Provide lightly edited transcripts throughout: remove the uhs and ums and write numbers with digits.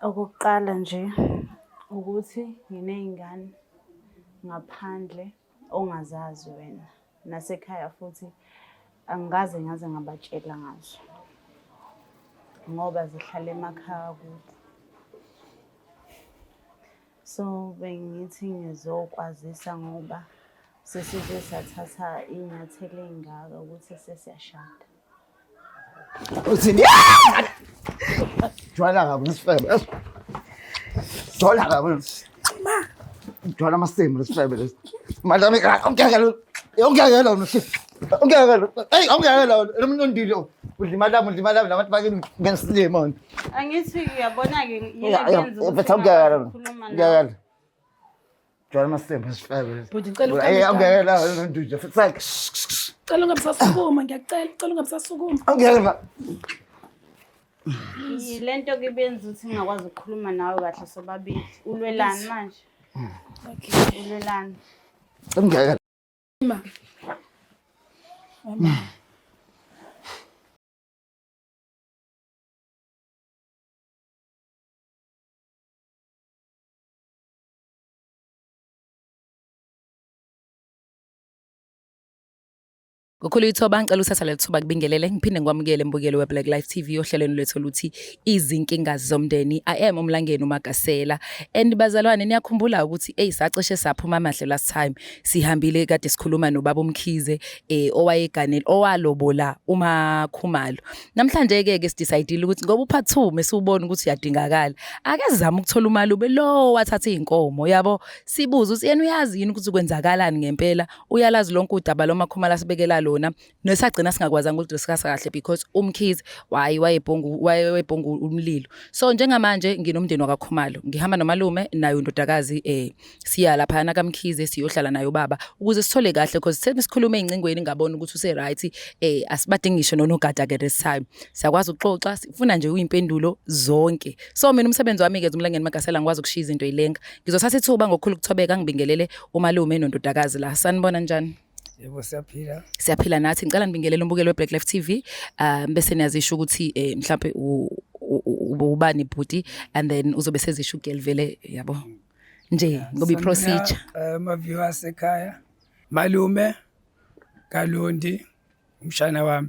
Okokuqala nje ukuthi nginey'ngane ngaphandle ongazazi wena. Nasekhaya futhi angikaze ngaze ngabatshela ngazo ngoba zihlala emakhaya kubo. So bengithi ngizokwazisa ngoba sesize sathatha iy'nyathelo ey'ngaka ukuthi sesiyashada. Uthini? Jwayela kabi nesifebe. Jwayela kabi. Ma. Jwayela amasimba nesifebe lesi. Madame ongeke lo msi. Ongeke lo. Hey, ongeke lo. Nomndilo. Udlimala nabantu bakini ngesilimo. Angithi uyabona-ke ngiyakala. Jwayela amasimba nesifebe lesi. Bhuti ngicela Hey, ongeke lo nondijo futhi. Cela ungabisasukuma ngiyacela cela ungabisasukuma. Ongeke. Lento ke benza ukuthi ngingakwazi ukukhuluma nawe kahle sobabili. Ulwelani manje? Okay, ulwelani. Ongeke. Ma. Mama. Ngokhulu ithoba ngicela usatha leli thuba kubingelele ngiphinde ngikwamukele embukelo weBlack Life TV ohlelweni lwethu oluthi izinkinga zomndeni. I am uMlangeni uMagasela and bazalwane niyakhumbula ukuthi sacishe saphuma amahle last time sihambile kade sikhuluma nobaba uMkhize owayeganele owalobola uMakhumalo. Namhlanje ke sidecide ukuthi ngoba upart 2 mesubona ukuthi uyadingakala ake sizame ukuthola umalube lo wathatha izinkomo yabo sibuza ukuthi yena uyazi yini ukuthi kwenzakalani ngempela uyalazi lonke udaba loMakhumalo asibekela lona nesagcina singakwazanga ukudiscuss kahle because uMkhize wayebhonga umlilo. So njengamanje nginomndeni wakaKhumalo ngihamba nomalume nayo indodakazi siya lapha na kaMkhize siyohlala nayo baba ukuze sithole kahle because sesikhuluma ezingcingweni ngabona ukuthi use right asibadingi ngisho nonogada ke this time siyakwazi ukuxoxa sifuna nje uyimpendulo zonke. So mina umsebenzi wami ke uMlangeni Magasela ngikwazi ukushiya izinto ezilenga ngizothatha ithuba ngokukhulu ukuthobeka ngibingelele umalume nondodakazi la sanibona njani. Yebo siyaphila. Siyaphila nathi ngicela ngibingelele umbukelo weBlack Life TV bese niyazisho ukuthi mhlawumbe ubani bhuti and then uzobe sezisho ugelvele yabo nje ngoba iprocedure ama viewers ekhaya malume Kalondi umshana wami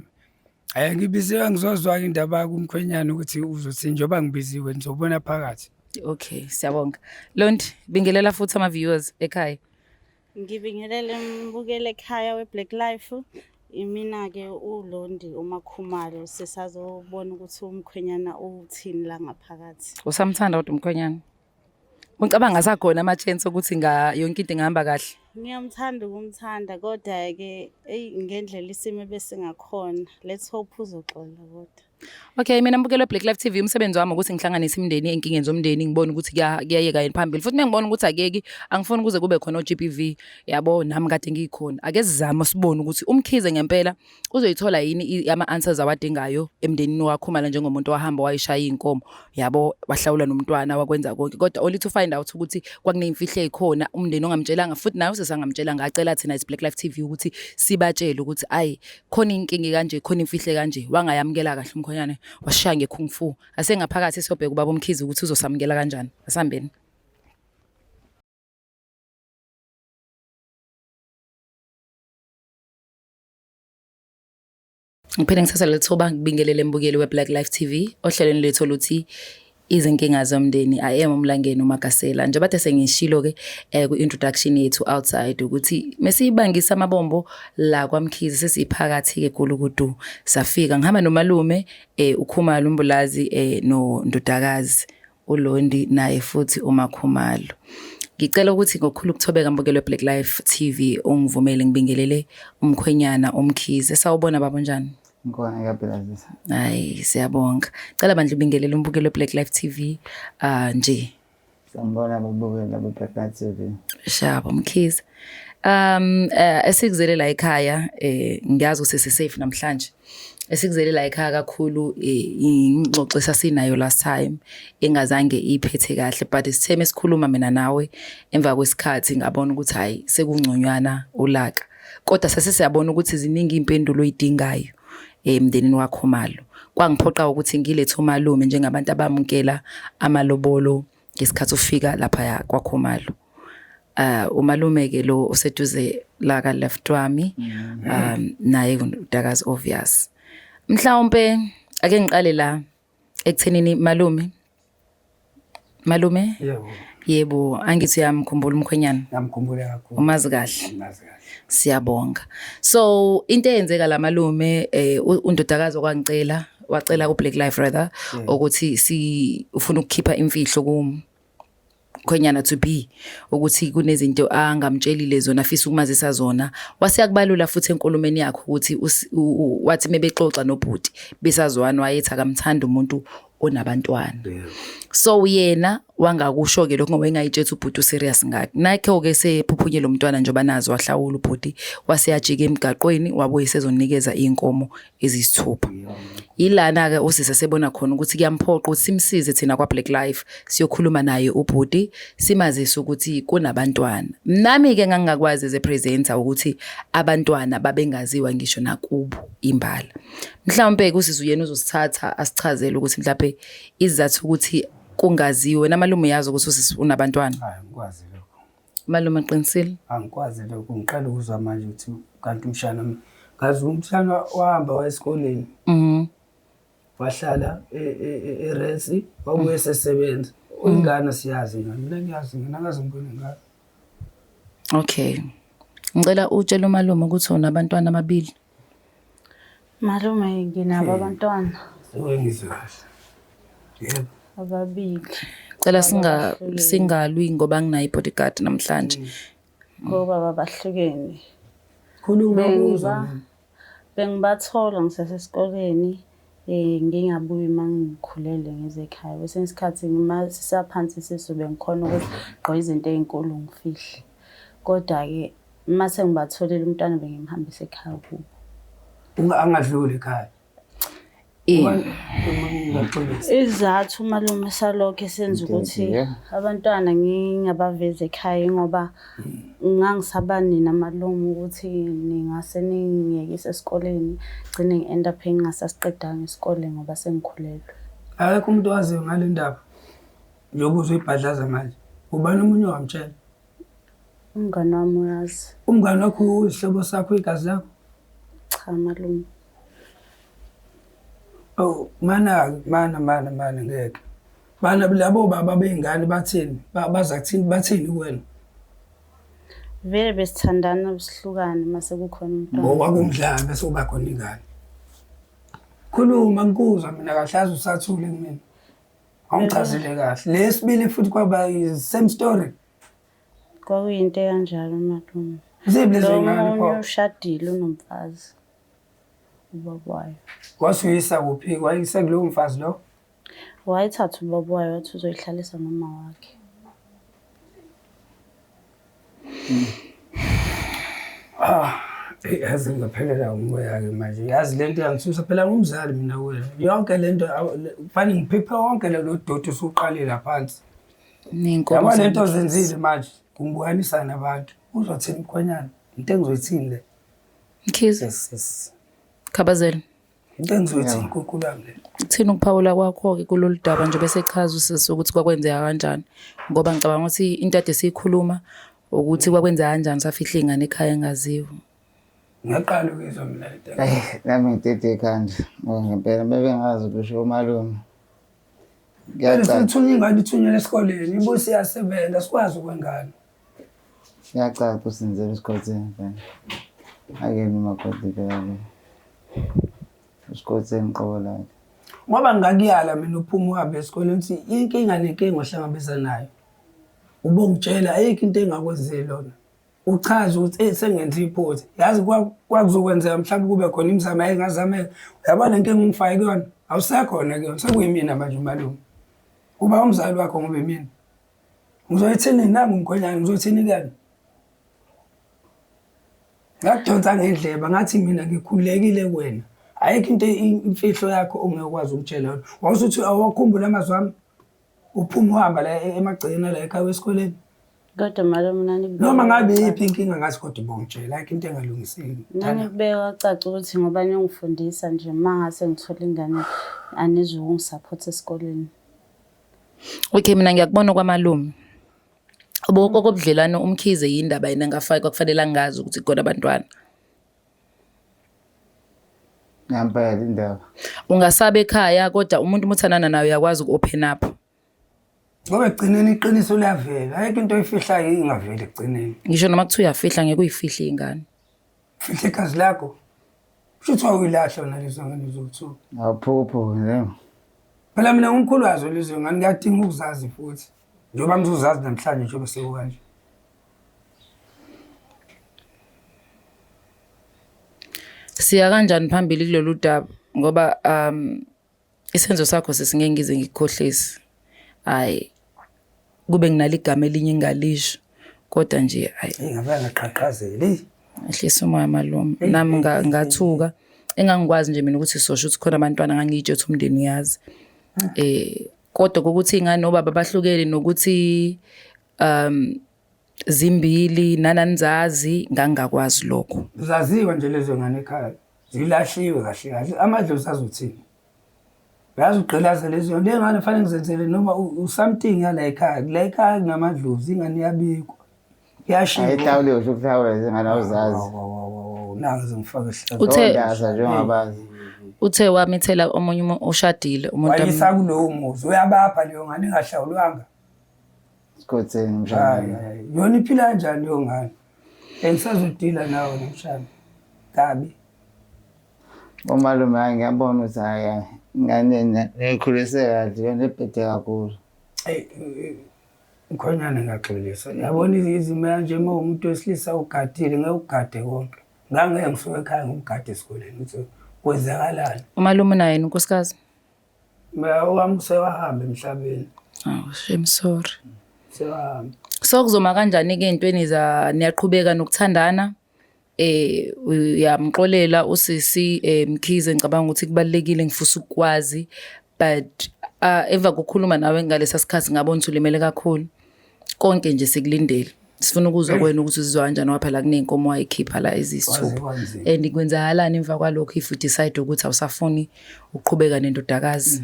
ngibiziwe ngizozwa indaba kumkhwenyana ukuthi uzothi njengoba ngibiziwe nizobona phakathi. Okay siyabonga Londi bingelela futhi ama viewers ekhaya. Ngibingelele mbukele ekhaya weBlack Life. Imina ke uLondi uMakhumalo sesazobona ukuthi umkhwenyana uthini la ngaphakathi. Usamthanda kodwa umkhwenyana? Ucabanga sakhona ama chance ukuthi yonke into ingahamba kahle? Ngiyamthanda ukumthanda kodwa ke ngendlela isimo bese ngakhona. Let's hope uzoxola kodwa. Okay mina mbukelo weBlack Life TV umsebenzi wami ukuthi ngihlanganise imindeni enkingeni zomndeni ngibone ukuthi kuyayeka yini phambili futhi ngibona ukuthi akeki angifuni ukuze kube khona oGPV yabo nami kade ngikhona ake sizama sibone ukuthi uMkhize ngempela uzoyithola yini ama answers awadingayo emndenini waKhumalo njengomuntu wahamba wayishaya inkomo yabo wahlawula nomntwana wakwenza konke kodwa only to find out ukuthi kwakuneyimfihlo ezikhona umndeni ongamtshelanga futhi nayo sesangamtshelanga acela thina iBlack Life TV ukuthi sibatshele ukuthi ayi khona inkingi kanje khona imfihlo kanje wangayamukela kahle umkhonyane washaya ngekung fu asengaphakathi siyobheka ubaba uMkhize ukuthi uzosamukela kanjani asambeni. Ngiphinde ngithatha lethuba ngibingelele embukeli weBlack Life TV ohlelweni lethu oluthi izinkinga zomndeni. I am uMlangeni uMagasela nje bathe sengishilo ke ku-introduction yethu outside ukuthi mesiyibangisa amabombo la kwaMkhize sesiphakathi ke Gulukudu safika ngihamba nomalume uKhumalo uMbulazi nondodakazi uLondi naye futhi uMakhumalo. Ngicela ukuthi ngokukhulu ukuthobeka mbukelo weBlack Life TV ungivumele ngibingelele umkhwenyana uMkhize sawubona baba njani? Ngikona ngiyabhekazisa. Hayi siyabonga. Cela bandla ubingelele umbukelo weBlack Life TV nje. Sanibona babukela beBlack Life TV. Shaba Mkhize. Esikuzele la ekhaya ngiyazi ukuthi sisafe namhlanje. Esikuzele la ekhaya kakhulu ingxoxo esasinayo last time engazange iphethe kahle but isitheme esikhuluma mina nawe emva kwesikhathi ngabona ukuthi hayi sekungconywana ulaka. Kodwa sasesiyabona ukuthi ziningi impendulo oyidingayo emndenini waKhumalo kwangiphoqa ukuthi ngilethe umalume njengabantu abamukela amalobolo ngesikhathi ufika lapha kwaKhumalo. Umalume ke lo oseduze la ka left wami naye uDakazi obvious. Mhlawumbe ake ngiqale la ekuthenini malume. Yebo, angithi uyamkhumbula umkhwenyana. Ngiyamkhumbula kakhulu. Umazi kahle. Siyabonga. So into eyenzeka la malume undodakazi okwangicela wacela ku Black Life rather ukuthi ufuna ukukhipha imfihlo khwenyana to be ukuthi kunezinto angamtshelile zona afisa ukumazisa zona wasiyakubalula futhi enkulumeni yakhe ukuthi wathi mebexoxa nobhuti besazwana wayethi akamthanda umuntu onabantwana. So yena wangakusho ke lokho ngoba engayitshela ubhuti serious ngakhe. Nakho ke sephuphunyele umntwana njoba nazo wahlawula ubhuti waseyajika emgaqweni wabuye sezonikeza inkomo ezisithupha. Yilana ke usisa sebona khona ukuthi kuyamphoqa ukuthi simsize thina kwa Black Life siyokhuluma naye ubhuti simazise ukuthi kunabantwana. Nami ke ngangakwazi as a presenter ukuthi abantwana babengaziwa ngisho nakubo imbala. Mhlawumbe kusizwe uyena uzosithatha asichazele ukuthi mhlawumbe izathu ukuthi kungaziwe namalume yazi ukuthi unabantwana. Hayi ngikwazi lokho. Malume qinisile? Angikwazi lokho ngiqala ukuzwa manje ukuthi kanti umshana ngazi umshana wahamba esikoleni. Wahlala eResi wabuye sesebenza. Uyingane siyazi mina ngiyazi mina ngazimbona ngazi. Okay. Ngicela utshele umalume ukuthi unabantwana ababili. Malume nginabo abantwana. Ngizwe kahle. Yebo. Ababili. Cela singalwi ngoba nginayi bodyguard namhlanje. Ngoba babahlukene. Khuluma uzwa. Bengibathola ngisasesikoleni ngingabuyi mangikhulele ngeze ekhaya. Bese isikhathi ngisaphansi sisobe ngikhona ukuthi gqoka izinto ezinkulu ngifihle. Kodwa ke mase ngibatholele umntwana bengimhambisa ekhaya kubo. Angadluli ekhaya. Izathu malume salokho senza ukuthi abantwana ngingabaveza ekhaya ngoba ngangisabani namalume ukuthi ningase ningiyekise esikoleni gcine ngiend up ngingasasiqedanga isikole ngoba sengikhulelwe. Akekho umuntu waziyo ngale ndaba. Njengoba uzuyibhadlaza manje. Ubani umunye wamtshela? Umngane wami uyazi. Umngane wakho uyihlobo sakho igazi lakho? Cha malume. Oh, mana ngeke. Bana labo baba bengane bathini? Baza kuthini bathini kuwena? Vele besithandana besihlukane mase kukhona umntwana. Ngoba kumdlala bese uba khona ingane. Khuluma ngikuzwa mina kahle usathule kumina. Awungichazile kahle. Lesibili futhi kwaba same story. Kwakuyinto kanjalo malume. Zibile zingane pho. Ushadile unomfazi. Ubaba wayo. Wasuyisa kuphi? Wayisa kulo mfazi lo? Wayithatha ubaba wayo wathi uzoyihlalisa noma wakhe. Yazi ngaphelela umoya ke manje. Yazi lento yangithusa phela ngumzali mina wena. Yonke lento kufanele ngiphiphe wonke lo dodo usuqalela phansi. Ninkomo. Yaba lento zenzile manje. Kungibukanisa nabantu. Uzothini mkhonyana? Into engizoyithini le? Mkhize. Khabazela. Into engizoyithini kukulami le. Uthini ukuphawula kwakho ke kulolu daba nje bese chaza usisi ukuthi kwakwenzeka kanjani ngoba ngicabanga ukuthi into ade siyikhuluma ukuthi kwakwenzeka kanjani safihle ingane ekhaya engaziwa. Ngiyaqala ukuzwa mina le nto. Nami ngithethe ekhanda ngempela bebengazi kusho umalume. Ngiyacela ukuthi ingane ithunyelwe esikoleni ibusi iyasebenza sikwazi ukwengane. Ngiyacela usinzele esikoleni phela. Akeni makhodi phela. Esikoleni qobo la. Ngoba ngakuyala mina uphuma uhambe esikoleni uthi inkinga nenkinga ohlangabezana nayo. Ubongitshela ayikho into engakwenzile lona. Uchaza ukuthi sengenza iphutha. Yazi kwakuzokwenzeka mhlawumbe kube khona imizamo engazameka. Uyabona into engingifake kuyona awusekhona kuyona sekuyimina manje umalume. Uba umzali wakho ngobe mina. Ngizoyithini nami umkhonyana ngizothini kani? Ngakudonsa ngendleba ngathi mina ngikhulekile kuwena. Ayikho into imfihlo yakho ongekwazi ukutshela yona. Wasuthi awakhumbula amazwi ami. Uphuma uhamba la emagcekeni la ekhaya esikoleni. Kodwa malume nanikubeka. Noma ngabe yiphi inkinga ngathi kodwa ubongitshela like into engalungiseki. Nanikubeka caca ukuthi ngoba ningifundisa nje mangase ngithola ingane anizukungisupporta esikoleni. Okay, mina ngiyakubona kwamalume. Okobudlelwano umkhize yindaba yena ngafaka kufanele angazi ukuthi khona abantwana. Ngempela indaba. Ungasabe ekhaya kodwa umuntu umuthanana nawe uyakwazi uku-open up. Ngoba egcineni iqiniso liyavela. Ayikho into oyifihlayo ingaveli egcineni. Ngisho noma kuthiwa uyafihla ngeke uyifihli ingane. Fihla igazi lakho. Kusho uyilahla wona lezo ngane zokuthiwa. Awuphupho nje. Phela mina ngumkhulu wazo lezo ngane ngiyadinga ukuzazi futhi. Njengoba ngizozazi namhlanje njengoba sekukanje. Siya kanjani phambili kulolu daba ngoba isenzo sakho sesingeke ngize ngikukhohlisi. Hayi kube nginali igama elinye ingalisho kodwa nje hayi ngabe ngaqhaqhazeli. Ehlisa umoya malume nami ngathuka engangikwazi nje mina ukuthi sosho ukuthi khona abantwana ngangiyitshe ukuthi umndeni yazi. Kodwa ukuthi ingane nobaba bahlukene nokuthi zimbili nananizazi ngangakwazi lokho. Zaziwa nje lezo ngane ekhaya. Zilahliwe kahle kahle. Amadlozi azothini? Uyazi uqhelaza lezo ngane ngane fanele ngizenzele noma something yala ekhaya. La ekhaya kunamadlozi ingane yabikwa. Yashiwa. Ayitawuliwe ukuhlawula ingane awuzazi. Nangaze ngifake ihlazo. Uthe njengabazi. Uthe wamithela omunye ushadile umuntu wayisa kulowo muzi uyabapha leyo ngane engahlawulwanga. Sikhotheni mshana. Yona iphila kanjani leyo ngane? Engisazodila nawe nomshana. Kabi. Umalume ngiyabona ukuthi haya ngane nekhulise kahle yona ebhede kakhulu. Ukhonyana ngaxolisa. Yabona izimo kanje uma umuntu wesilisa ugadile ngeke ugade konke. Ngangeke ngisuke ekhaya ngumgade esikoleni ukuthi kwenzakalani. Umalume naye unkosikazi? Wami sewahamba emhlabeni. Oh, shame sorry. Sewahamba. So kuzoma kanjani ke intweni niyaqhubeka nokuthandana? Uyamxolela usisi Mkhize ngicabanga ukuthi kubalekile ngifisa ukwazi but eva ukukhuluma nawe ngalesa sikhathi ngabona ukuthi ulimele kakhulu. Konke nje sikulindele. Sifuna ukuzwa kwena ukuthi uzizwa kanjani ngoba phela kunenkomo wayikhipha la ezisithupha. And kwenzakalani emva kwalokho if you decide ukuthi awusafuni uqhubeka nendodakazi?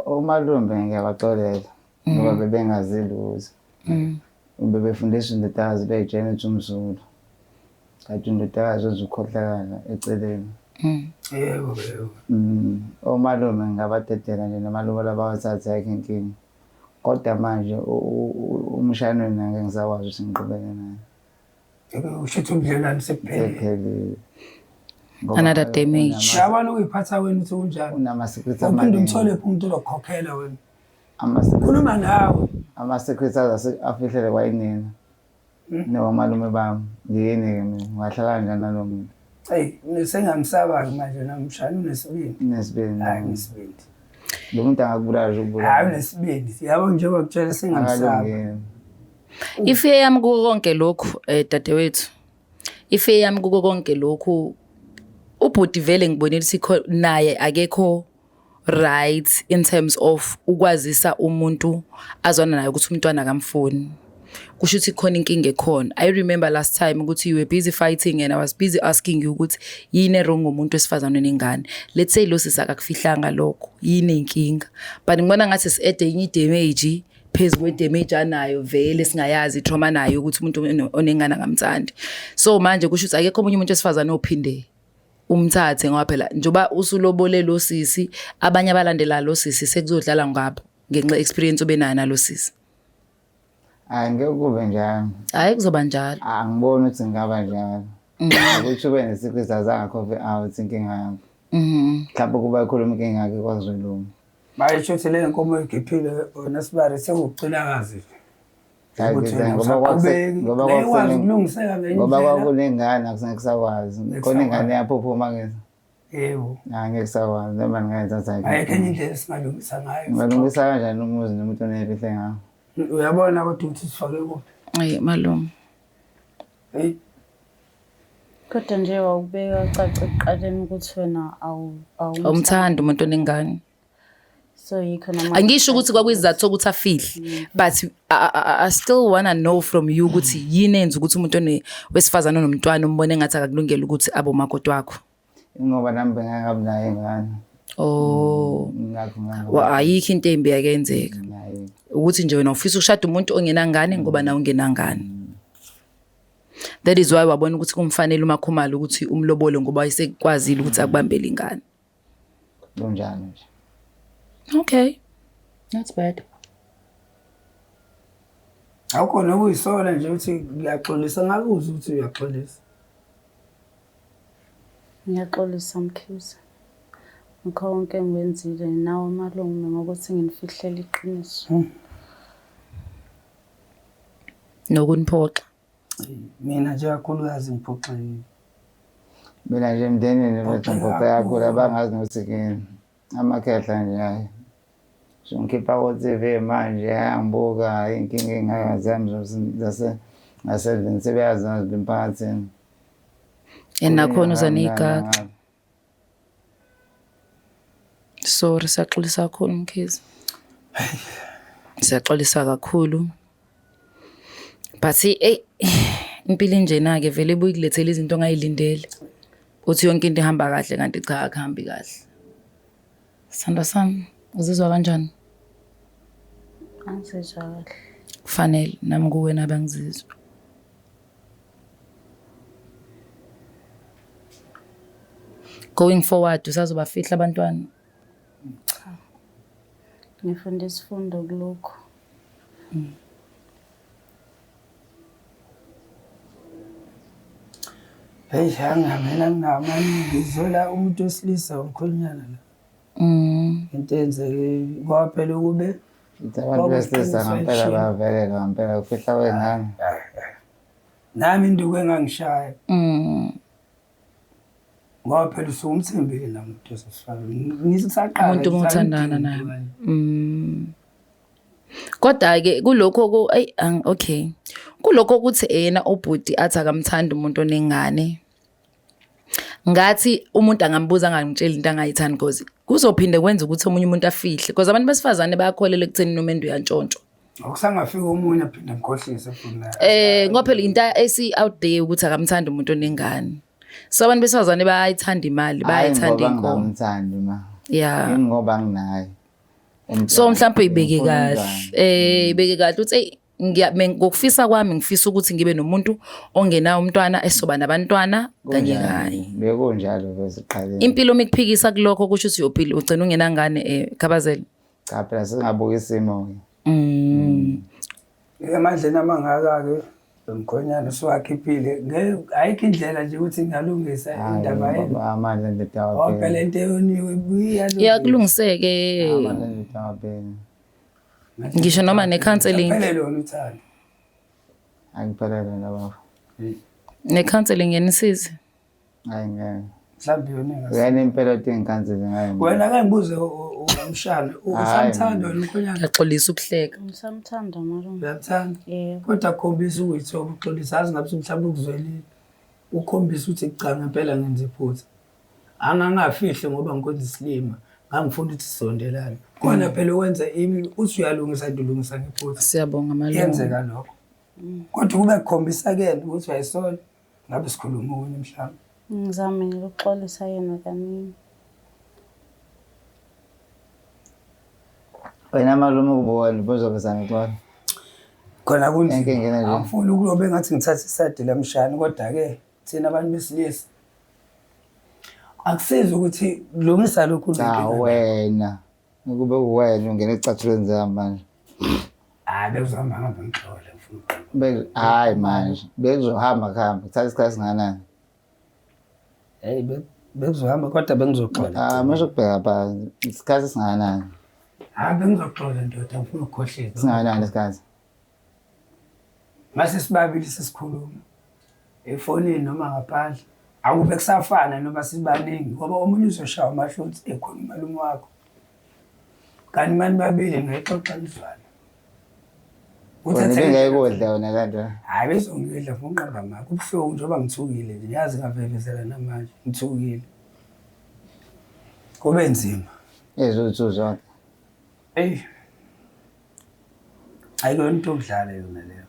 Umalume ngiyabaxolela ngoba bebengazili ukuthi. Bebefundiswa indodakazi beJanet uMzulu. Kanti indodakazi uzukhohlakala eceleni. Yebo. Umalume ngabadedela nje namalume labawathatha yakhe inkingi. Kodwa manje umshana wena ngeke ngisakwazi ukuthi ngiqhubeke naye. Ushithi umdlelwane sephelile. Another damage. Yabona uyiphatha wena uthi unjani? Unama-secrets amaningi. Uphinde umthole umuntu ozokhokhela wena. Khuluma nawe. Ama-secrets afihlele kwayinina. Nomalume bami. Yini-ke mina ngahlala kanjani nalo muntu? Sengamsaba manje namshana unesibindi. Unesibindi. Hayi unesibindi. Lo muntu angakubulala nje ukubulala. Hayi unesibindi. Yabo njengoba kutshela sengamsaba. Ife yami kuko konke lokhu dadewethu. Ife yami kuko konke lokhu ubhuti vele ngibonile sikho naye akekho right in terms of ukwazisa umuntu azwana naye ukuthi umntwana akamfuni. Kusho ukuthi khona inkinga ekhona. I remember last time ukuthi you were busy fighting and I was busy asking you ukuthi yini wrong ngomuntu wesifazane nengane. Let's say lo sisakakufihlanga lokho yini inkinga. But ngibona ngathi si-add enye damage phezu kwe-damage anayo vele singayazi trauma nayo ukuthi umuntu onengane ngamthandi. So manje kusho ukuthi akekho omunye umuntu wesifazane ophinde umthathe ngoba phela njoba usulobole lo sisi abanye abalandela lo sisi sekuzodlala ngabo ngenxa experience obenayo nalo sisi. Angeke kube njalo. Hayi kuzoba njalo. Angiboni ukuthi ngaba njalo. Ukuthi ube nesecrets azangakhove out inkinga yakho. Mhlawumbe kuba ikhuluma inkinga yakhe kwaZulu. Bayisho ukuthi le nkomo egiphile oNasibari sekucilakazi. Ngoba kwakunengane akusengeke kusakwazi. Khona ingane yaphuphuma ke. Yebo. Angeke kusakwazi noma ngayithatha ke. Ayikho enye indlela esingalungisa ngayo. Ngalungisa kanjani umuzi nomuntu onefihle ngawo? Uyabona kodwa ukuthi sifake kuphi? Malume. Kodwa nje wawubeka caca ekuqaleni ukuthi wena awumthanda umuntu onengane. So yikho Angisho ukuthi kwakuyizathu sokuthi afihle, but I still wanna know from you ukuthi yini enza ukuthi umuntu wesifazana onomntwana umbone ngathi akakulungela ukuthi abe umakoti wakho. Ngoba nami bengabi nayo ingane. Oh. Ayikho into embi yakenzeka. Ukuthi nje wena ufisa ukushada umuntu ongenangane ngoba nawe ungenangane. That is why wabona ukuthi kumfanele uMakhumalo ukuthi umlobole ngoba wayesekwazile ukuthi akubambele ingane. Kunjani nje. Okay. That's bad. Awukhona ukuyisola nje ukuthi ngiyaxolisa ngakuzwa ukuthi uyaxolisa. Ngiyaxolisa Mkhize. Ngikho konke engwenzile nawe malungu ngokuthi nginifihlele iqiniso. Nokuniphoxa. Mina nje kakhulukazi ngiphoxekile. Mina nje emndenini bethu ngiphoxa kakhulu abangazi nokuthi kini. Amakhehla nje hayi. Ngikhipha ku-TV manje angibuka inkinga engingazami ngasendlini sebeyazi emphakathini. Nakhona uzanegaga. Sorry siyaxolisa kakhulu Mkhize. Siyaxolisa kakhulu. But impilo njena ke vele ibuyikulethela izinto ongayilindele. Uthi yonke into ihamba kahle kanti cha akuhambi kahle. Sanda sami uzizwa kanjani? Angizizwa kahle. Kufanele nami kuwe nabangizizwa. Going forward usazobafihla abantwana. Cha. Ngifunda isifundo kulokho. Hey angamela nginamani ngizola umuntu wesilisa omkhonyana la. Into enzeke kwaphela ukube abantu besilisa ngempela bavelela ngempela ukufihla wengane. Nami induku engangishaya. Ngoba phela usumthembile namuntu osifana. Ngisaqala umuntu umthandana naye. Kodwa ke kulokho okay. Kulokho ukuthi yena obhuti athi akamthanda umuntu onengane. Ngathi umuntu angambuza angangitshela into angayithandi because kuzophinde kwenza ukuthi omunye umuntu afihle because abantu besifazane bayakholelwa ekutheni noma endo yantshontsho. Akusangafika omunye aphinde ngikhohlise futhi. Ngoba phela into esi out there ukuthi akamthanda umuntu onengane. So abantu besifazane bayayithanda imali, bayayithanda inkomo. Ngimthandi ma. Yeah. Ngoba nginayo. So mhlawumbe ibeke kahle. Ibeke kahle uthi ngokufisa kwami ngifisa ukuthi ngibe nomuntu ongenayo umntwana esoba nabantwana kanye kanye. Bekunjalo besiqaleni. Impilo mikuphikisa kulokho kusho ukuthi uyophila ugcina ungenangane Khabazela. Cha phela singabuka isimo ke. Emandleni amangaka ke umkhonyana usuwakhiphile ayikho indlela nje ukuthi ngalungisa indaba yenu. Amandla nditawa. Phela into eyoniwe buya. Yakulungiseke. Amandla nditawa phela. Ngisho noma ne-counseling. Phela lona uthando. Angiphelele laba. Ne-counseling yenisize. Hayi ngeke. Mhlawumbe yona ngase. Wena impela uthi ngayo. Wena ake ngibuze umshana usamthanda wena umkhonyana. Yaxolisa ukuhleka. Ngisamthanda malungu. Uyathanda? Yebo. Kodwa khombisa ukuyithoba uxolisa azi ngabe mhlawumbe ukuzwelile. Ukhombisa ukuthi cha ngempela ngenza iphutha. Angangafihle ngoba ngikwenza isilima. Ngangifunda ukuthi sisondelane. Khona phela wenza uthi uyalungisa into ulungisa ngephutha. Siyabonga malungu. Yenzeka lokho. Kodwa kube kukhombisa ke ukuthi uyayisola ngabe sikhuluma okunye mhlawumbe. Ngizamile ukuxolisa yena kaningi. Wena malume kubuka libozokezana kwami. Khona kunje. Enkingena nje. Angifuni ukulobe ngathi ngithatha isade lamshana kodwa ke thina abantu besilisa akusiza ukuthi kulungisa lokhu cha wena ukube uwena ungena ecathulweni zami manje bekuzama ngapha ngixole mfuna hayi manje bekuzohamba khamba kuthatha isikhathi singanani hey bekuzohamba kodwa bengizoxola manje ukubheka pha isikhathi singanani bengizoxola ndoda ngifuna ukukhohlisa singanani isikhathi mase sibabili sesikhuluma efonini noma ngaphandle akube kusafana noma sibaningi ngoba omunye uzoshaya amashoti ekhona umalume wakho kanti manje babili ngexoxaniswana uthathe ngeke wona kanti hayi bezongidla funqaba ngakho kubuhlungu njengoba ngithukile nje yazi ngavevezela namanje ngithukile kube nzima ezothu zonke Ayikho into okudlala yona leyo.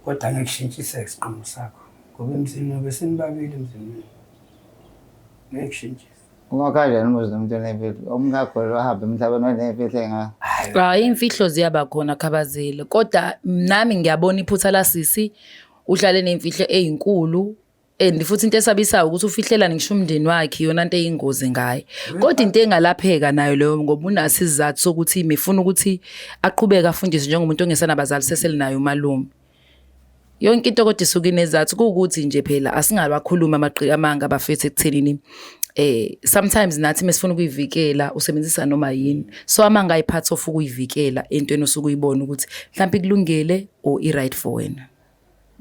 Kodwa angeke kushintshise isiqomo sakho. Ngoba emzini besenibabili emzini. Ngeke kushintshise. Ungakanjani umuzi nomuntu onefihlo? Umngakho wahamba emhlabeni onefihlo enga. Hayi imfihlo ziyaba khona Khabazela kodwa nami ngiyabona iphutha lasisi uhlale nemfihlo ezinkulu and futhi into esabisayo ukuthi ufihlelane ngisho umndeni wakhe yona into eyingozi ngaye kodwa into engalapheka nayo leyo ngoba unasi izathu sokuthi imifuna ukuthi aqhubeke afundiswe njengomuntu ongesanabazali seselinayo umalume yonke into kodwa isuka inezathu ukuthi nje phela asingabakhuluma amanga abafethu ekuthenini sometimes nathi mesifuna ukuyivikela usebenzisa noma yini so amanga ayiphathi of ukuyivikela entweni osuke uyibona ukuthi mhlawumbe kulungele or right for wena.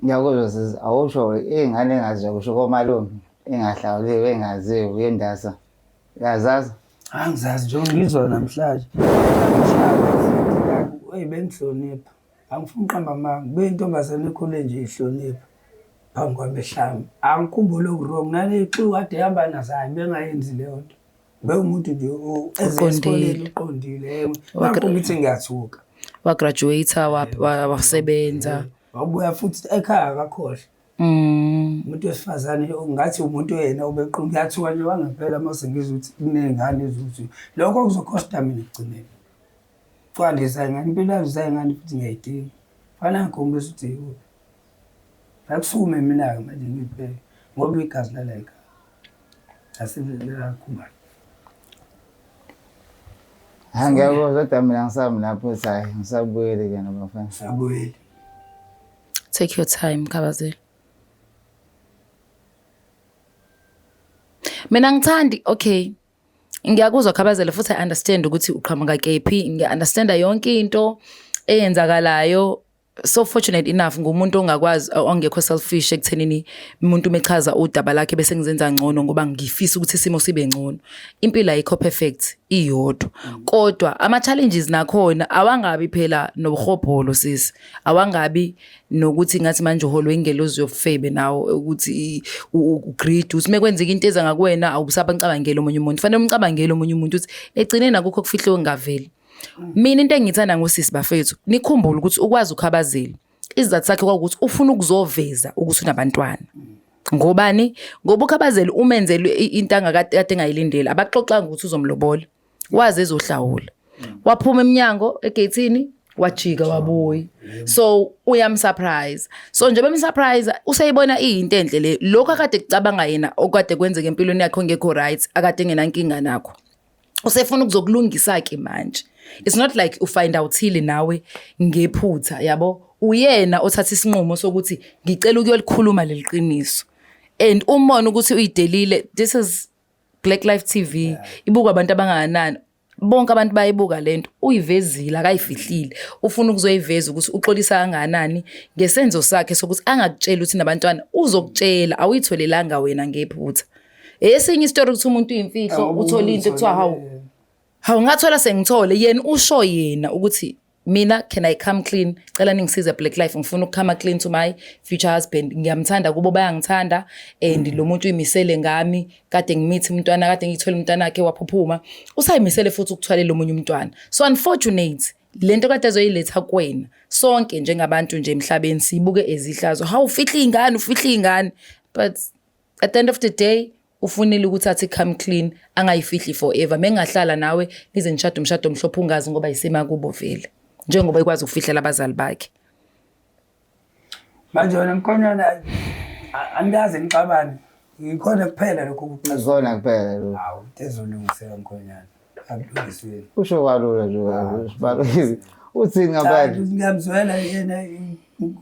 Ngiyakuzwa sisi awusho ingane engaziwa kusho komalume engahlawuliwe engaziwe uyendasa. Uyazazi? Angizazi nje ngizwa namhlanje. Bengihlonipha. Angifuni uqamba amanga. Bentombazane ekhule nje ihlonipha. Phambi kwabehlami. Angikhumbule uwrong nale ixuku kade ehamba nazayo bengayenzi leyo nto. Umuntu nje ezesikoleni uqondile. Manje ngithi ngiyathuka. Wa graduate wasebenza. Wabuya futhi ekhaya akakhohle. Umuntu wesifazane ngathi umuntu yena ubeqonda ngiyathuka nje wangempela mase ngizwe ukuthi kunengane ezuthi lokho kuzokhosta mina ekugcineni. Kwandisa ingane impilo yazayingane futhi ngiyayidinga. Fana ngikhombisa ukuthi yini. Akusume mina ke manje ngiphe ngoba igazi lala ekhaya. Asilela kuba. Ngiyakuzwa kodwa mina ngisami lapho sayi ngisabuyele ke nabafana. Sabuyele. Take your time Khabazela. Mina ngithandi okay. Ngiyakuzwa Khabazela futhi I understand ukuthi uqhamuka kephi, ngiya-understanda yonke into eyenzakalayo. So fortunate enough ngumuntu ongakwazi ongekho selfish ekuthenini umuntu mechaza udaba lakhe bese ngizenza ngcono ngoba ngifisa ukuthi isimo sibe ngcono. Impilo ayikho perfect iyodwa. Kodwa ama challenges nakhona awangabi phela nobuhobholo sisi. Awangabi nokuthi ngathi manje uholwe ingelozi yofebe nawo ukuthi ugreed uthi mekwenzeka into eza ngakuwena awusaba ngicabangela omunye umuntu. Kufanele umcabangele omunye umuntu uthi egcine nakukho kufihlwe ngaveli. Mina into engithanda ngosisi bafethu nikhumbule ukuthi ukwazi uKhabazela izathu sakhe ukuthi ufuna ukuzoveza ukuthi unabantwana ngobani ngoba uKhabazela umenzele into angakade engayilindela abaxoxa ukuthi uzomlobola waze ezohlawula waphuma eminyango egate wajika wabuya so uyamsurprise so nje bemsurprise usayibona into enhle le lokho akade kucabanga yena okade kwenzeka empilweni yakhe ngekho right akade ngenankinga nakho usefuna ukuzokulungisa ke manje. It's not like you find out hili nawe ngephutha yabo uyena othatha isinqumo sokuthi ngicela ukuyolikhuluma leliqiniso and umona ukuthi uyidelile. This is Black Life TV ibuka abantu abangakanani bonke abantu bayibuka lento uyivezile akayifihlile ufuna ukuzoyiveza ukuthi uxolisa kangakanani ngesenzo sakhe sokuthi angakutshela ukuthi nabantwana uzokutshela awuyitholelanga wena ngephutha. Esinye istory ukuthi umuntu uyimfihlo uthola into kuthiwa hawu ngathola sengithole yena usho yena ukuthi mina can I come clean cela ningisize Black Life ngifuna ukukhama clean to my future husband ngiyamthanda kubo bayangithanda and lo muntu uyimisele ngami kade ngimithi umntwana kade ngithola umntwana wakhe waphuphuma usayimisele futhi ukuthwalela omunye umntwana so unfortunate lento kade azoyiletha kuwena sonke njengabantu nje emhlabeni sibuke ezihlazo hawu ufihla ingane but at the end of the day ufunile ukuthi athi come clean angayifihli forever mengahlala nawe nize nishado umshado omhlophe ungazi ngoba isema kubo vele njengoba ikwazi ukufihlela abazali bakhe manje wena mkhonyana andazi ngixabane ngikhona kuphela lokho kuqazona kuphela lo hawu tezolungiseka mkhonyana akulungisweni usho kalula nje sibalo uthini ngabantu ngiyamzwela yena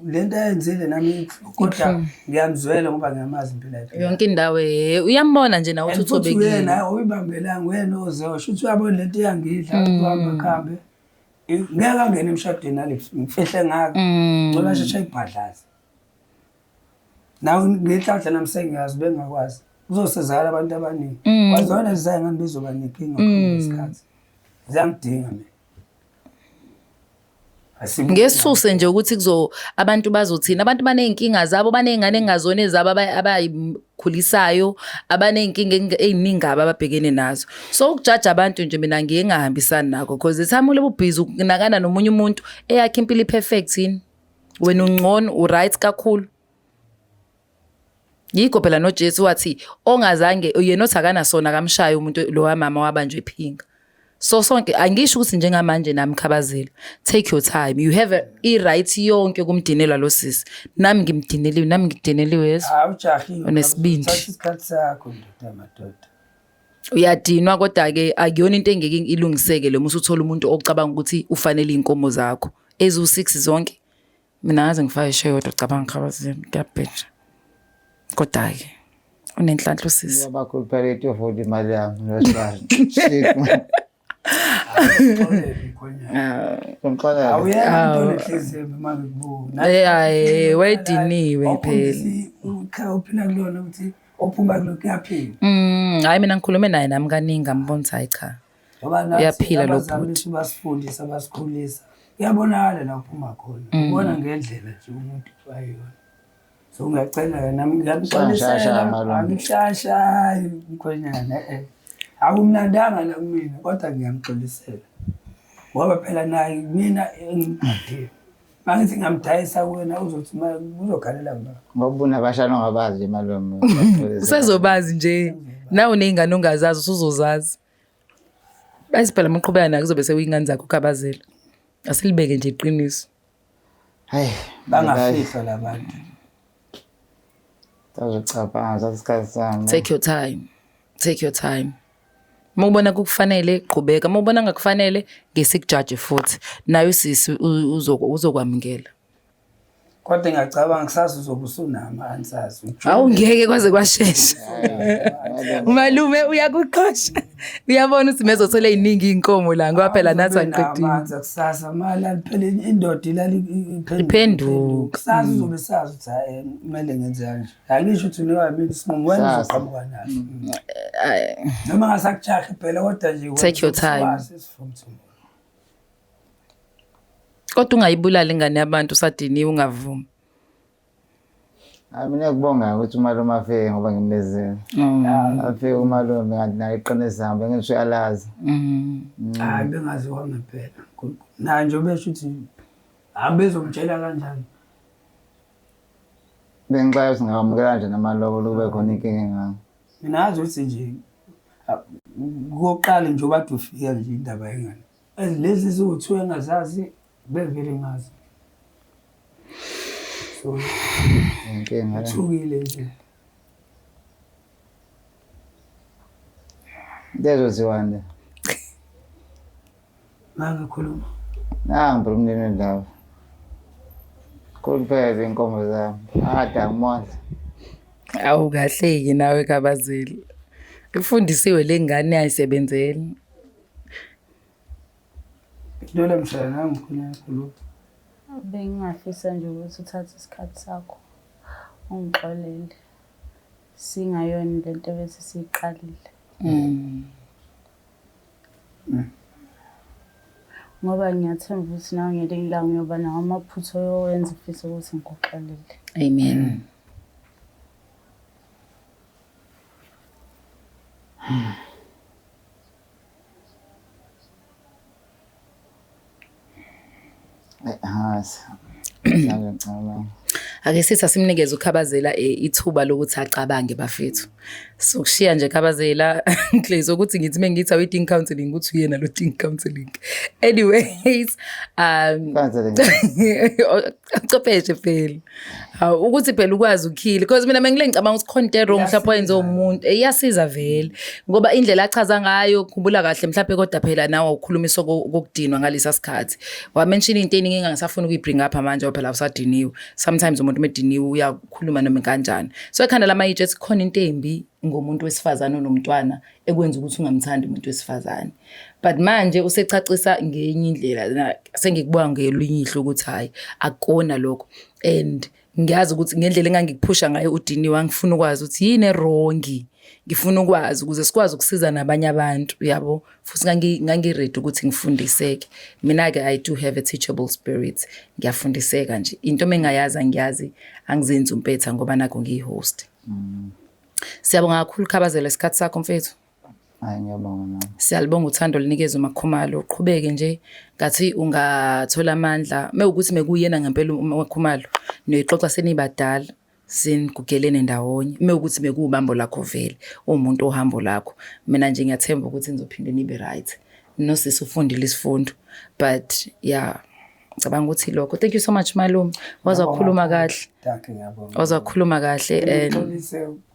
lento ayenzile nami kodwa ngiyamzwela ngoba ngiyamazi impilo yakhe yonke indawo uyambona nje nawe uthi uthobekile wena uyibambelanga wena ozosho uthi uyabona lento yangidla ukuhamba khambe ngeke angene emshadweni nale ngifehle ngaka ngoba sheshe ibhadlaza nawe ngihlahla namsengiyazi bengakwazi uzosezala abantu abaningi wazona zizayingani bezoba nenkinga ngokho isikhathi ziyangidinga mina ngesuse nje ukuthi abantu bazothina abantu baney'nkinga zabo baney'ngane engingazona ezabo abayikhulisayo abaney'nkinga ey'ningi ababhekene nazo so ukujaja abantu nje mina ngiye ngahambisani nakho because ithami ule bubhizi ukunakana nomunye umuntu eyakhe impilo i-perfect yini wena ungcono u-right kakhulu yikho phela noJesu wathi ongazange yena othi akanasona kamshaya umuntu lo wamama wabanjwe iphinga so sonke angisho ukuthi njengamanje nami Khabazela take your time you have i-right yonke kumdinelwa lo sisi nami ngimdineliwe yeso onesibindi isikhathi sakho ndoda madoda uyadinwa kodwa-ke akuyona into engeke ilungiseke lo musu uthola umuntu ocabanga ukuthi ufanele iy'nkomo zakho eziwu-6 zonke mina ngaze ngifake ishe yodwa cabanga Khabazela kuyabheja kodwa-ke unenhlanhla usisi Abakhuluphela itofu imali yami ngesibani. Shit man. Wayediniwe phela uphila kulona ukuthi ophuma kulokhu kuyaphila hayi mina ngikhulume naye nami kaningi ngambona ukuthi hayi cha uyaphila lo bhuti basifundisa basikhulisa uyabonakala la uphuma khona ubona ngendlela nje umuntu ayiyona so ngiyacela nami ngiyamxolisela mkhonyana akumnandanga la kumina kodwa ngiyamxolisela ngoba phela naye mina engiphathile mangithi ngamdayisa wena uzothi uzokhalela ngaba ngoba unabashana ongabazi malume usezobazi nje nawe uney'ngane ongazazi usuzozazi bese phela maqhubeka nayo kuzobe sekuyingane zakho Khabazela asilibeke nje iqiniso hayi bangafihla labantu tazocabanga sasikhathi sami take your time mawubona kukufanele qhubeka mawubona ngakufanele ngesikujaje futhi nayo sisi uzokwamukela kodwa ngiyacabanga kusasa uzobe usunama ansazi awungeke kwaze kwashesha umalume uyakuqosha uyabona ukuthi mezothola ey'ningi iy'nkomo la ngoba phela nathi aqedile kusasa mala phela indoda ilali iphenduka kusasa uzobe sazi ukuthi hayi kumele ngenze kanje angisho ukuthi niwami isinqumo wena uzoqhamuka naso noma ngasakujahe phela kodwa nje take your time kodwa ungayibulali ingane yabantu usadiniwe ungavumi mina kubonga ukuthi umalume afike ngoba ngimezela afike umalume kanti naye iqinisa hambe ngisho uyalazi hayi bengazi wami phela na nje besho ukuthi hambe ezomtshela kanjani bengixaya singamukela nje namalobolo kube khona inkinga ngami mina ngazi ukuthi nje koqala nje obade ufika nje indaba yengane lezi ziwu-2 engazazi bevele ngazi so inkinga thukile nje lezo ziwande mangikhuluma nangiphela umndeni wendawo kuphela inkomo zami ada ngimondla awukahleki nawe Khabazela ifundisiwe le ngane ayisebenzele Dole mshana nami ngikhuluma khuluma bengingafisa nje ukuthi uthathe isikhathi sakho ungixolele singayona lento bese siyiqalile ngoba ngiyathemba ukuthi nawe ngelinye ilanga uyoba nawo amaphutha oyowenza ufise ukuthi ngikuxolele amen ake sithi asimnikeze uKhabazela ithuba lokuthi acabange bafethu sokushiya nje Khabazela ngihlezi ukuthi ngithi mengithi awe-teen counselling ukuthi uyena lo teen counselling anyways ucopeshe phela ukuthi phela ukwazi ukukhila because mina mengile ngicabanga ukuthi khona into wrong mhlawumbe oyenze umuntu iyasiza vele ngoba indlela achaza ngayo ukhumbula kahle mhlawumbe kodwa phela nawe ukhulumiso kokudinwa ngalesa sikhathi wamention into eningi engingasafuni ukuyibring up manje phela usadiniwe sometimes umuntu mediniwe uyakhuluma noma kanjani so ekhanda lama-age ethi khona into embi ngomuntu wesifazane onomntwana ekwenza ukuthi ungamthandi umuntu wesifazane but manje usecacisa ngenye indlela sengikubona ngelinye ihlo ukuthi hayi akukona lokho and ngiyazi ukuthi ngendlela engangikuphusha ngayo udiniwe ngifuna ukwazi ukuthi yini erongi ngifuna ukwazi ukuze sikwazi ukusiza nabanye abantu yabo futhi ngangiready ukuthi ngifundiseke mina-ke I do have a teachable spirit ngiyafundiseka nje into mengayazi angiyazi angizenzi umpetha ngoba nakho ngiyi-host siyabonga kakhulu Khabazela isikhathi sakho mfethu hayi ngiyabonga nami siyalibonga uthando linikeza uMakhumalo uqhubeke nje ngathi ungathola amandla mewukuthi mekuyena ngempela uMakhumalo noyixoxa senibadala sinigugelene ndawonye mewukuthi mekuwubambo lakho vele umuntu ohambo lakho mina nje ngiyathemba ukuthi nizophinde nibe right nosisi ufundile isifundo but yeah ngicabanga ukuthi lokho thank you so much malume wazakhuluma kahle Danke ngiyabonga wazakhuluma kahle and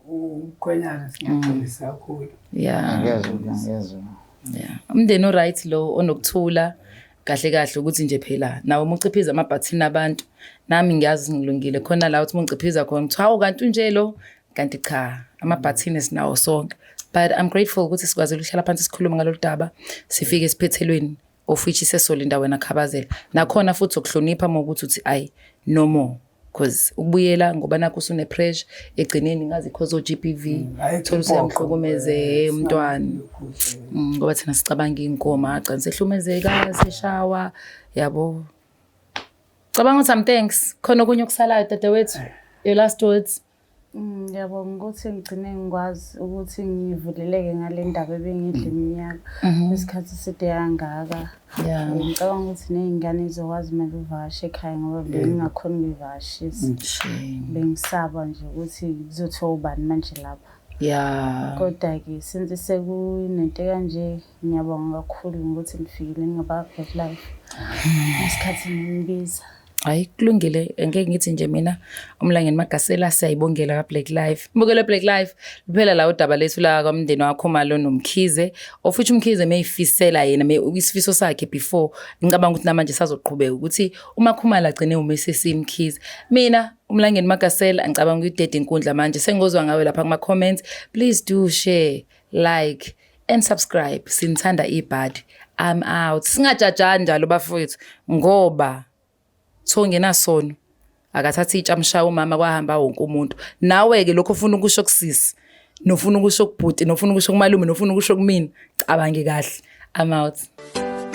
ukhwenyana siyaqolisa kakhulu yeah ngiyezwa yeah umndeni oright lo onokuthula kahle ukuthi nje phela nawe umuciphiza amabhathini abantu nami ngiyazi ngilungile khona la uthi umuciphiza khona ukuthi hawu kanti nje lo kanti cha amabhathini sinawo sonke but I'm grateful ukuthi sikwazi ukuhlala phansi sikhuluma ngalolu daba sifike esiphethelweni of which isesolinda wena Khabazela nakhona futhi ukuhlonipha ukuthi uthi ay no more because ukubuyela ngoba nakho usune pressure egcineni ngazi because GBV thola usiyamqhukumeze umntwana ngoba thina sicabanga inkoma agcina sehlumezeka seshawa yabo cabanga ukuthi thanks khona okunye okusalayo dadewethu your last words Ngiyabonga ukuthi ngigcine ngikwazi ukuthi ngivuleleke ngale ndaba ebengidla iminyaka isikhathi eside kangaka. Ngicabanga ukuthi nezingane izokwazi manje uvashe ekhaya ngoba bengingakhona ukuvashisa. Bengisaba nje ukuthi kuzothiwa ubani manje lapha. Kodwa ke since sekunento kanje ngiyabonga kakhulu ukuthi nifikile ngaba Black Life. Isikhathi ngibiza. Hayi kulungile ngeke ngithi nje mina umlangeni Magasela siyayibongela ka Black Life. Mbukele Black Life liphela la udaba lethu la kwaMndeni wakho Malo noMkhize ofuthi uMkhize mayifisela yena isifiso sakhe before ngicabanga ukuthi namanje sazoqhubeka ukuthi uMakhumalo agcine uMsisi Mkhize. Mina umlangeni Magasela ngicabanga ukuthi dede inkundla manje sengozwa ngawe lapha kuma comments. Please do share, like and subscribe. Sinithanda ibhadi. I'm out. Singajajani njalo bafowethu ngoba ngena sono akathathi itshamshaya umama kwahamba wonke umuntu nawe ke lokho ufuna ukusho kusisi nofuna ukusho kubhuti nofuna ukusho kumalume nofuna ukusho kumina cabange kahle I'm out.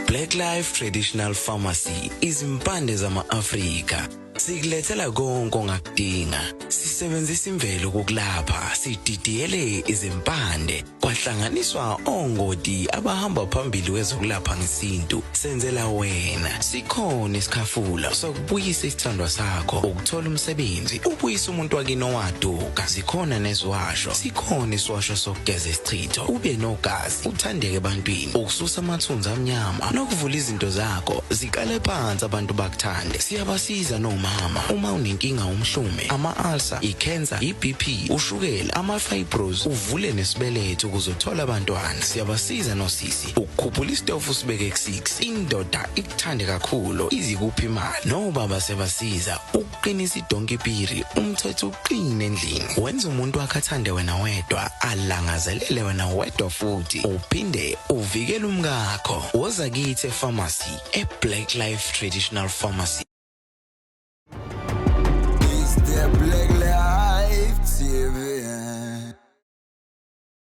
Black Life Traditional Pharmacy izimpande zama-Afrika sikulethela konke ongakudinga sisebenzisa imvelo kokulapha sididiyele izimpande kwahlanganiswa ongoti abahamba phambili kwezokulapha ngesintu senzela wena sikhona isikhafula sokubuyisa isithandwa sakho ukuthola umsebenzi ubuyisa umuntu wakini owaduka sikhona nezwasho sikhona iswasho sokugeza isichitho ube nogazi uthandeke ebantwini ukususa amathunzi amnyama nokuvula izinto zakho zikale phansi abantu bakuthande siyabasiza noma uma unenkinga umhlume ama-ulcer i-cancer i-BP ushukela ama-fibros uvule nesibeletho ukuzothola abantwana siyabasiza nosisi ukukhuphula isitofu sibeke ku6 indoda ikuthande kakhulu izikuphi imali nobaba sebasiza ukuqinisa idonkipiri umthetho uqine endlini wenza umuntu akhathande wena wedwa alangazelele wena wedwa futhi uphinde uvikele umkakho woza kithi epharmacy eBlack Life Traditional Pharmacy.